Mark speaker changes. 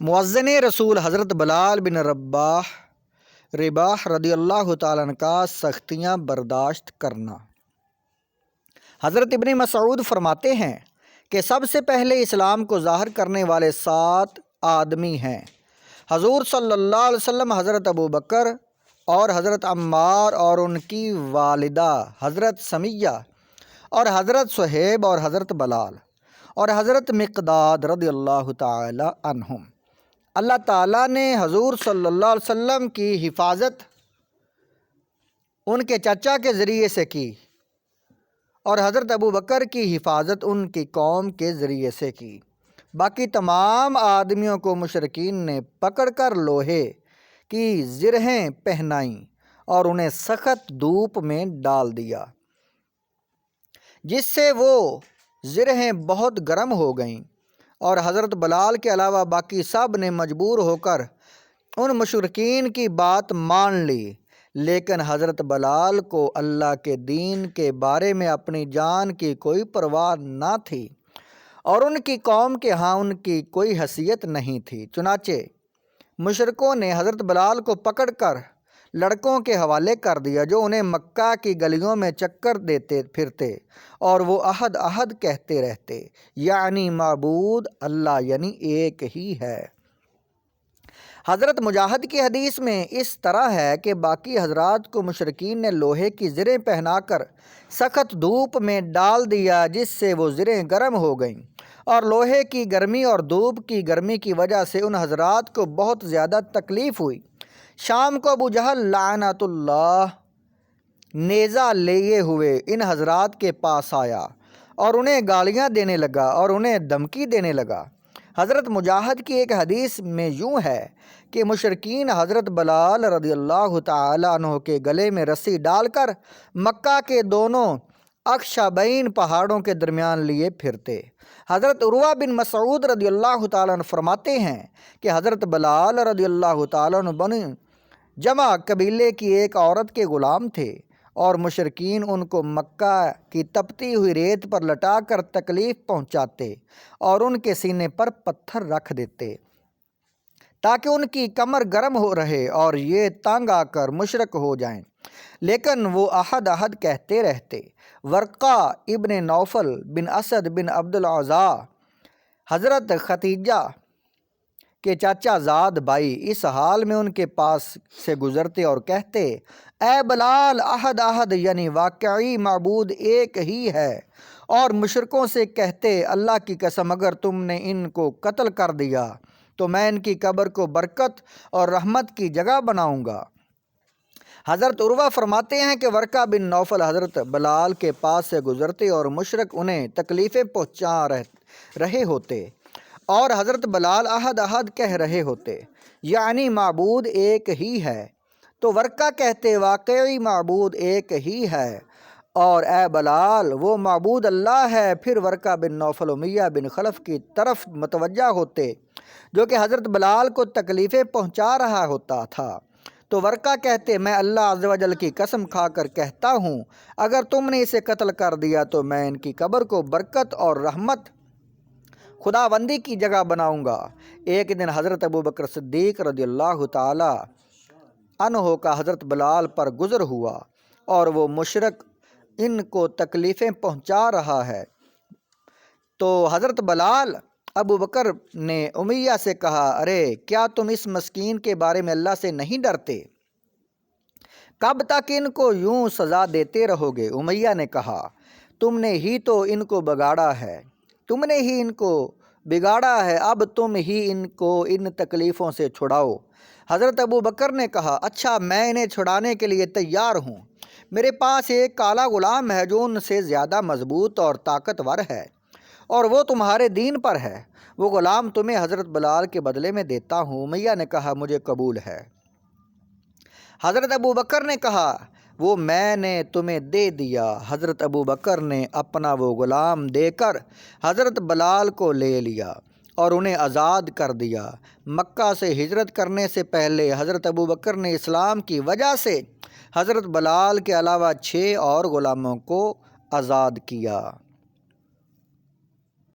Speaker 1: مؤذن رسول حضرت بلال بن رباح رضی اللہ تعالیٰ عنہ کا سختیاں برداشت کرنا۔ حضرت ابن مسعود فرماتے ہیں کہ سب سے پہلے اسلام کو ظاہر کرنے والے 7 آدمی ہیں۔ حضور صلی اللہ علیہ وسلم، حضرت ابوبکر اور حضرت عمار اور ان کی والدہ حضرت سمیہ اور حضرت صہیب اور حضرت بلال اور حضرت مقداد رضی اللہ تعالی عنہم۔ اللہ تعالیٰ نے حضور صلی اللہ علیہ وسلم کی حفاظت ان کے چچا کے ذریعے سے کی اور حضرت ابوبکر کی حفاظت ان کی قوم کے ذریعے سے کی۔ باقی تمام آدمیوں کو مشرکین نے پکڑ کر لوہے کی زرہیں پہنائیں اور انہیں سخت دھوپ میں ڈال دیا، جس سے وہ زرہیں بہت گرم ہو گئیں، اور حضرت بلال کے علاوہ باقی سب نے مجبور ہو کر ان مشرکین کی بات مان لی، لیکن حضرت بلال کو اللہ کے دین کے بارے میں اپنی جان کی کوئی پرواہ نہ تھی اور ان کی قوم کے ہاں ان کی کوئی حیثیت نہیں تھی۔ چنانچہ مشرکوں نے حضرت بلال کو پکڑ کر لڑکوں کے حوالے کر دیا، جو انہیں مکہ کی گلیوں میں چکر دیتے پھرتے اور وہ احد احد کہتے رہتے، یعنی معبود اللہ یعنی ایک ہی ہے۔ حضرت مجاہد کی حدیث میں اس طرح ہے کہ باقی حضرات کو مشرکین نے لوہے کی زریں پہنا کر سخت دھوپ میں ڈال دیا، جس سے وہ زریں گرم ہو گئیں، اور لوہے کی گرمی اور دھوپ کی گرمی کی وجہ سے ان حضرات کو بہت زیادہ تکلیف ہوئی۔ شام کو ابو جہل لعنت اللہ نیزہ لیے ہوئے ان حضرات کے پاس آیا اور انہیں گالیاں دینے لگا اور انہیں دھمکی دینے لگا۔ حضرت مجاہد کی ایک حدیث میں یوں ہے کہ مشرکین حضرت بلال رضی اللہ تعالی عنہ کے گلے میں رسی ڈال کر مکہ کے دونوں اخشبین پہاڑوں کے درمیان لیے پھرتے۔ حضرت عروہ بن مسعود رضی اللہ تعالیٰ عنہ فرماتے ہیں کہ حضرت بلال رضی اللہ تعالیٰ عنہ بنی جمع قبیلے کی ایک عورت کے غلام تھے، اور مشرکین ان کو مکہ کی تپتی ہوئی ریت پر لٹا کر تکلیف پہنچاتے اور ان کے سینے پر پتھر رکھ دیتے تاکہ ان کی کمر گرم ہو رہے اور یہ تنگ آ کر مشرک ہو جائیں، لیکن وہ احد احد کہتے رہتے۔ ورقہ ابن نوفل بن اسد بن عبد العزا حضرت ختیجہ کے چاچا زاد بھائی اس حال میں ان کے پاس سے گزرتے اور کہتے، اے بلال، احد احد یعنی واقعی معبود ایک ہی ہے، اور مشرکوں سے کہتے، اللہ کی قسم اگر تم نے ان کو قتل کر دیا تو میں ان کی قبر کو برکت اور رحمت کی جگہ بناؤں گا۔ حضرت عروہ فرماتے ہیں کہ ورقہ بن نوفل حضرت بلال کے پاس سے گزرتے اور مشرک انہیں تکلیفیں پہنچا رہے ہوتے اور حضرت بلال احد احد کہہ رہے ہوتے، یعنی معبود ایک ہی ہے، تو ورقہ کہتے، واقعی معبود ایک ہی ہے، اور اے بلال، وہ معبود اللہ ہے۔ پھر ورقہ بن نوفل امیہ بن خلف کی طرف متوجہ ہوتے، جو کہ حضرت بلال کو تکلیفیں پہنچا رہا ہوتا تھا، تو ورقہ کہتے، میں اللہ عز و جل کی قسم کھا کر کہتا ہوں، اگر تم نے اسے قتل کر دیا تو میں ان کی قبر کو برکت اور رحمت خداوندی کی جگہ بناؤں گا۔ ایک دن حضرت ابوبکر صدیق رضی اللہ تعالی عنہ کا حضرت بلال پر گزر ہوا اور وہ مشرک ان کو تکلیفیں پہنچا رہا ہے، تو حضرت بلال ابوبکر نے امیہ سے کہا، ارے کیا تم اس مسکین کے بارے میں اللہ سے نہیں ڈرتے؟ کب تک ان کو یوں سزا دیتے رہو گے؟ امیہ نے کہا، تم نے ہی تو ان کو بگاڑا ہے، تم نے ہی ان کو بگاڑا ہے، اب تم ہی ان کو ان تکلیفوں سے چھڑاؤ۔ حضرت ابوبکر نے کہا، اچھا، میں انہیں چھڑانے کے لیے تیار ہوں۔ میرے پاس ایک کالا غلام ہے جو ان سے زیادہ مضبوط اور طاقتور ہے، اور وہ تمہارے دین پر ہے، وہ غلام تمہیں حضرت بلال کے بدلے میں دیتا ہوں۔ امیہ نے کہا، مجھے قبول ہے۔ حضرت ابوبکر نے کہا، وہ میں نے تمہیں دے دیا۔ حضرت ابوبکر نے اپنا وہ غلام دے کر حضرت بلال کو لے لیا اور انہیں آزاد کر دیا۔ مکہ سے ہجرت کرنے سے پہلے حضرت ابوبکر نے اسلام کی وجہ سے حضرت بلال کے علاوہ 6 اور غلاموں کو آزاد کیا۔